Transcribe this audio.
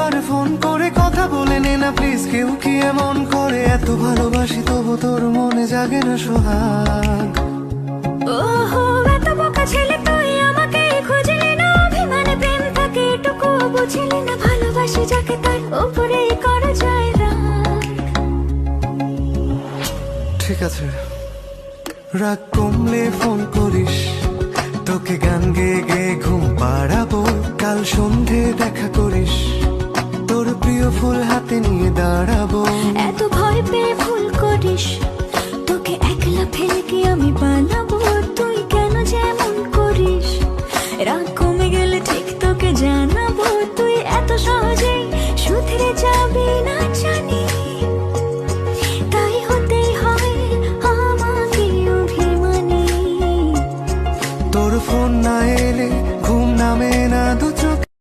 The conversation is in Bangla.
একবার ফোন করে কথা বলে নে না প্লিজ। কেউ কি এমন করে? এত ভালোবাসি তবু তোর মনে জাগে না সোহাগ। ওহো এত বোকা ছেলে তুই, আমাকে খুঁজলি না, অভিমানে প্রেম থাকে এটুকু বুঝলি না, ভালোবাসি যাকে তার উপরেই করা যায় রাগ। ঠিক আছে, রাগ কমলে ফোন করিস, তোকে গান গেয়ে গেয়ে ঘুম পাড়াবো। কাল সন্ধে দেখা করিস, তোর প্রিয় ফুল হাতে নিয়ে দাঁড়াবো। এত ভয় পেয়ে ভুল করিস, তোকে একলা ফেলে কি আমি পালাবো? তুই কেন যেমন করিস, রাগ কমে গেলে ঠিক তোকে জানাবো। তুই এত